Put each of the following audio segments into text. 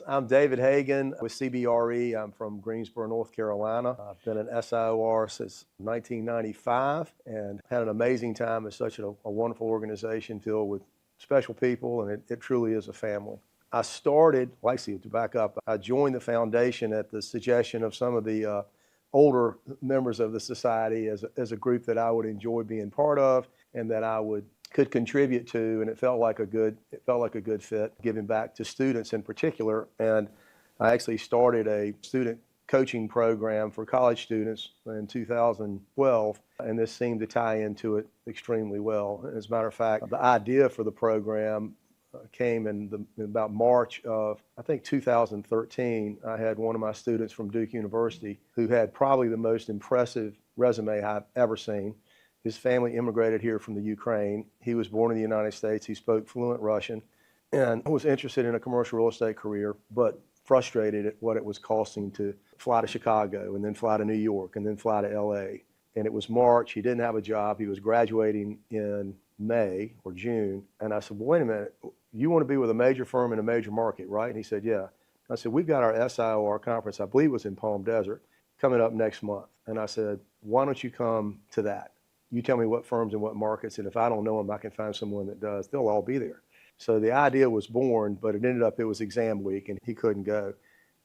I'm David Hagan with CBRE. I'm from Greensboro, North Carolina. I've been an SIOR since 1995 and had an amazing time. It's such a wonderful organization filled with special people, and it truly is a family. I started, to back up, I joined the foundation at the suggestion of some of the older members of the society as a group that I would enjoy being part of and that I could contribute to, and it felt like a good fit, giving back to students in particular. And I actually started a student coaching program for college students in 2012, and this seemed to tie into it extremely well. As a matter of fact, the idea for the program came in about March of, I think, 2013. I had one of my students from Duke University who had probably the most impressive resume I've ever seen. His family immigrated here from the Ukraine. He was born in the United States. He spoke fluent Russian and was interested in a commercial real estate career, but frustrated at what it was costing to fly to Chicago and then fly to New York and then fly to LA. And it was March. He didn't have a job. He was graduating in May or June. And I said, well, wait a minute, you want to be with a major firm in a major market, right? And he said, yeah. I said, we've got our SIOR conference, I believe it was in Palm Desert, coming up next month. And I said, why don't you come to that? You tell me what firms and what markets, and if I don't know them, I can find someone that does. They'll all be there. So the idea was born, but it was exam week, and he couldn't go.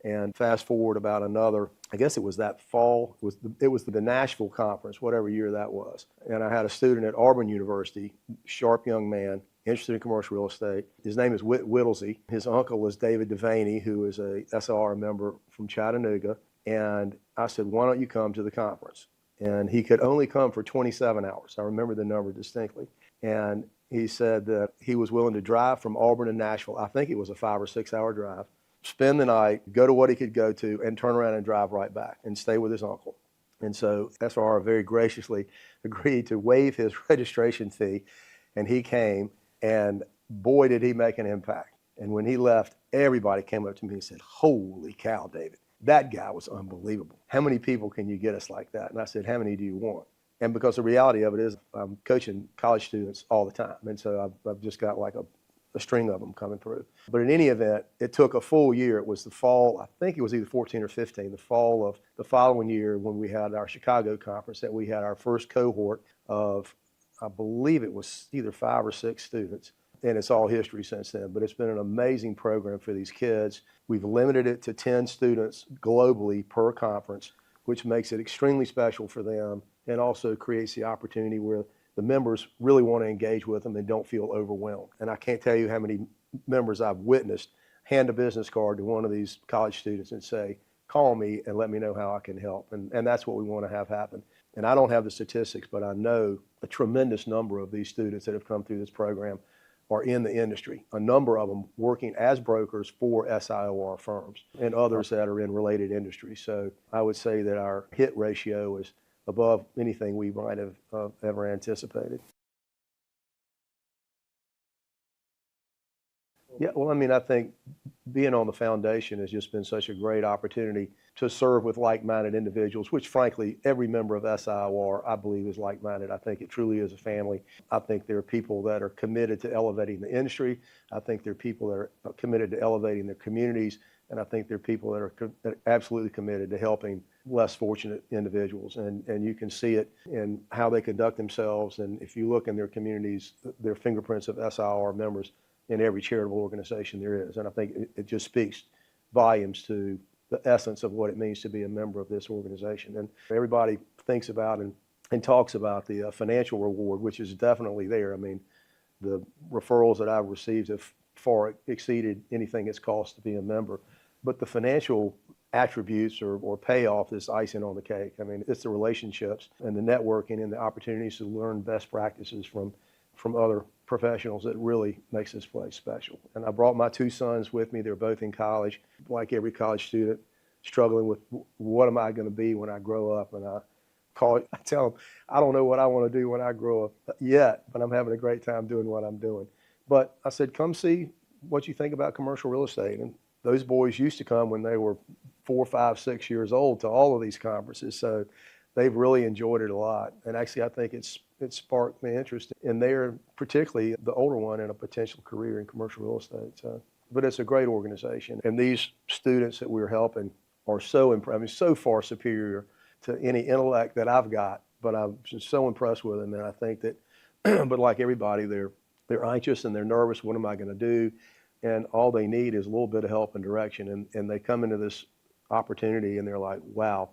And fast forward about another, I guess it was that fall, it was the Nashville conference, whatever year that was. And I had a student at Auburn University, sharp young man, interested in commercial real estate. His name is Whittlesey. His uncle is David Devaney, who is a SIR member from Chattanooga. And I said, why don't you come to the conference? And he could only come for 27 hours. I remember the number distinctly. And he said that he was willing to drive from Auburn to Nashville. I think it was a 5 or 6 hour drive, spend the night, go to what he could go to, and turn around and drive right back and stay with his uncle. And so SIR very graciously agreed to waive his registration fee. And he came, and boy, did he make an impact. And when he left, everybody came up to me and said, holy cow, David. That guy was unbelievable. How many people can you get us like that? And I said, how many do you want? And because the reality of it is I'm coaching college students all the time. And so I've just got like a string of them coming through. But in any event, it took a full year. It was the fall, I think it was either 14 or 15, the fall of the following year when we had our Chicago conference, that we had our first cohort of, I believe it was either 5 or 6 students. And it's all history since then, but it's been an amazing program for these kids. We've limited it to 10 students globally per conference, which makes it extremely special for them and also creates the opportunity where the members really want to engage with them and don't feel overwhelmed. And I can't tell you how many members I've witnessed hand a business card to one of these college students and say, call me and let me know how I can help. And that's what we want to have happen. And I don't have the statistics, but I know a tremendous number of these students that have come through this program are in the industry, a number of them working as brokers for SIOR firms and others that are in related industries. So I would say that our hit ratio is above anything we might have ever anticipated. Yeah, well, I mean, I think being on the foundation has just been such a great opportunity to serve with like-minded individuals, which frankly, every member of SIOR, I believe, is like-minded. I think it truly is a family. I think there are people that are committed to elevating the industry. I think there are people that are committed to elevating their communities. And I think there are people that are absolutely committed to helping less fortunate individuals. And you can see it in how they conduct themselves. And if you look in their communities, there are fingerprints of SIOR members in every charitable organization there is. And I think it just speaks volumes to the essence of what it means to be a member of this organization. And everybody thinks about and talks about the financial reward, which is definitely there. I mean, the referrals that I've received have far exceeded anything it's cost to be a member. But the financial attributes or payoff is icing on the cake. I mean, it's the relationships and the networking and the opportunities to learn best practices from other professionals that really makes this place special. And I brought my 2 sons with me. They're both in college, like every college student, struggling with what am I going to be when I grow up. And I tell them, I don't know what I want to do when I grow up yet, but I'm having a great time doing what I'm doing. But I said, come see what you think about commercial real estate. And those boys used to come when they were 4, 5, 6 years old to all of these conferences. So they've really enjoyed it a lot. And actually, I think it sparked the interest in there, particularly the older one, in a potential career in commercial real estate. So but it's a great organization. And these students that we're helping are so so far superior to any intellect that I've got. But I'm just so impressed with them, and I think that, but like everybody, they're anxious and they're nervous. What am I going to do? And all they need is a little bit of help and direction. And they come into this opportunity and they're like, wow,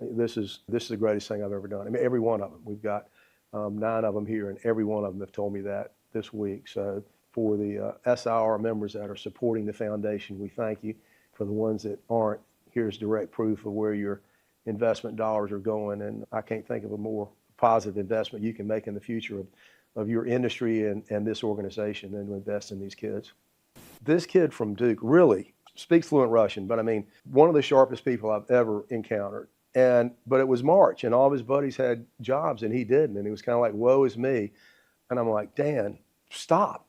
this is the greatest thing I've ever done. I mean, every one of them. We've got 9 of them here, and every one of them have told me that this week. So for the SIOR members that are supporting the foundation, we thank you. For the ones that aren't, here's direct proof of where your investment dollars are going, and I can't think of a more positive investment you can make in the future of your industry and this organization than to invest in these kids. This kid from Duke really speaks fluent Russian, but I mean, one of the sharpest people I've ever encountered. But it was March, and all of his buddies had jobs, and he didn't, and he was kind of like, woe is me. And I'm like, Dan, stop.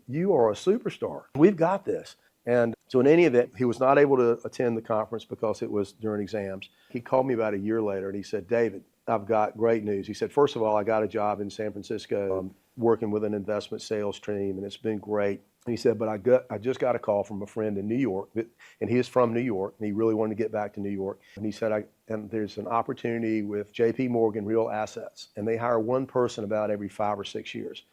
You are a superstar. We've got this. And so in any event, he was not able to attend the conference because it was during exams. He called me about a year later and he said, David, I've got great news. He said, first of all, I got a job in San Francisco working with an investment sales team, and it's been great. And he said, but I just got a call from a friend in New York, and he is from New York, and he really wanted to get back to New York. And he said, and there's an opportunity with JP Morgan Real Assets, and they hire one person about every 5 or 6 years.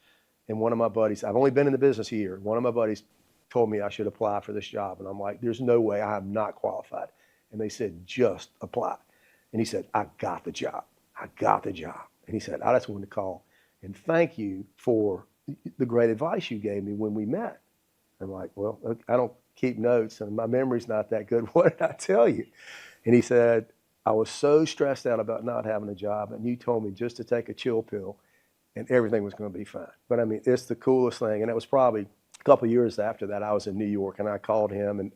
And one of my buddies, I've only been in the business a year, one of my buddies told me I should apply for this job. And I'm like, there's no way, I am not qualified. And they said, just apply. And he said, I got the job. I got the job. And he said, I just wanted to call and thank you for the great advice you gave me when we met. I'm like, well, I don't keep notes and my memory's not that good. What did I tell you? And he said, I was so stressed out about not having a job, and you told me just to take a chill pill and everything was going to be fine. But I mean, it's the coolest thing. And it was probably a couple of years after that, I was in New York, and I called him, and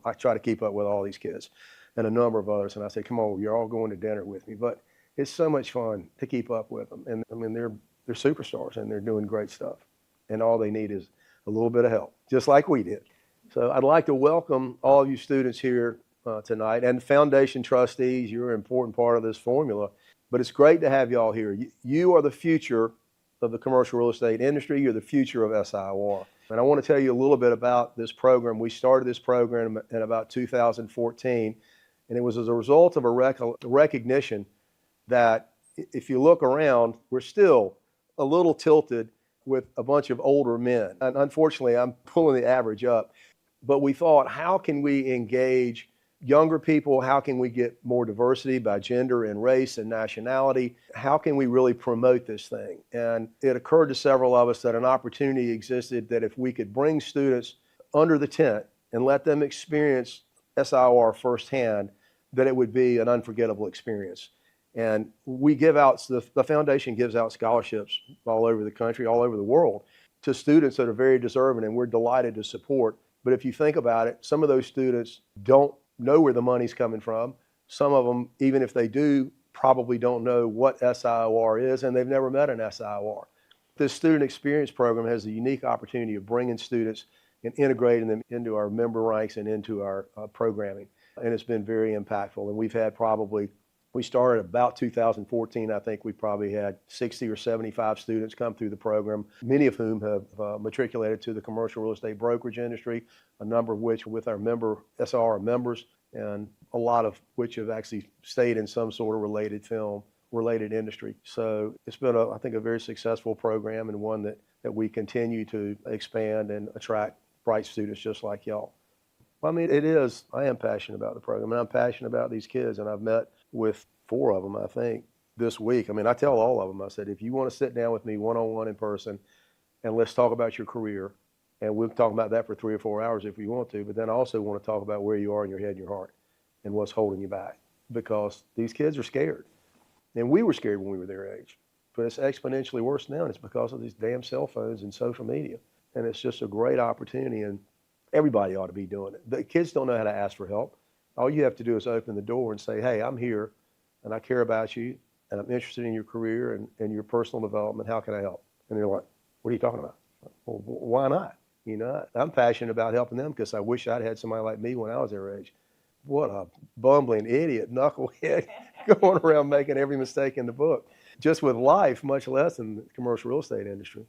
I try to keep up with all these kids and a number of others. And I said, come on, you're all going to dinner with me. But it's so much fun to keep up with them. And I mean, they're superstars, and they're doing great stuff. And all they need is a little bit of help, just like we did. So I'd like to welcome all you students here tonight, and foundation trustees. You're an important part of this formula. But it's great to have y'all here. You are the future of the commercial real estate industry. You're the future of SIOR. And I want to tell you a little bit about this program. We started this program in about 2014, and it was as a result of a recognition that if you look around, we're still a little tilted with a bunch of older men. And unfortunately, I'm pulling the average up. But we thought, how can we engage younger people? How can we get more diversity by gender and race and nationality? How can we really promote this thing? And it occurred to several of us that an opportunity existed that if we could bring students under the tent and let them experience SIOR firsthand, that it would be an unforgettable experience. And we give out, the foundation gives out scholarships all over the country, all over the world, to students that are very deserving, and we're delighted to support. But if you think about it, some of those students don't know where the money's coming from. Some of them, even if they do, probably don't know what SIOR is, and they've never met an SIOR. This student experience program has the unique opportunity of bringing students and integrating them into our member ranks and into our programming. And it's been very impactful. And we've had we started about 2014. I think we probably had 60 or 75 students come through the program, many of whom have matriculated to the commercial real estate brokerage industry, a number of which with our SIOR members, and a lot of which have actually stayed in some sort of related industry. So it's been, I think, a very successful program, and one that we continue to expand and attract bright students just like y'all. Well, I mean, I am passionate about the program, and I'm passionate about these kids, and I've met with 4 of them, I think, this week. I mean, I tell all of them, I said, if you want to sit down with me one-on-one in person, and let's talk about your career, and we'll talk about that for 3 or 4 hours if you want to, but then I also want to talk about where you are in your head and your heart and what's holding you back, because these kids are scared. And we were scared when we were their age, but it's exponentially worse now, and it's because of these damn cell phones and social media. And it's just a great opportunity, and everybody ought to be doing it. The kids don't know how to ask for help. All you have to do is open the door and say, hey, I'm here, and I care about you, and I'm interested in your career and your personal development. How can I help? And they're like, what are you talking about? Well, why not? You know, I'm passionate about helping them because I wish I'd had somebody like me when I was their age. What a bumbling idiot, knucklehead, going around making every mistake in the book, just with life, much less in the commercial real estate industry.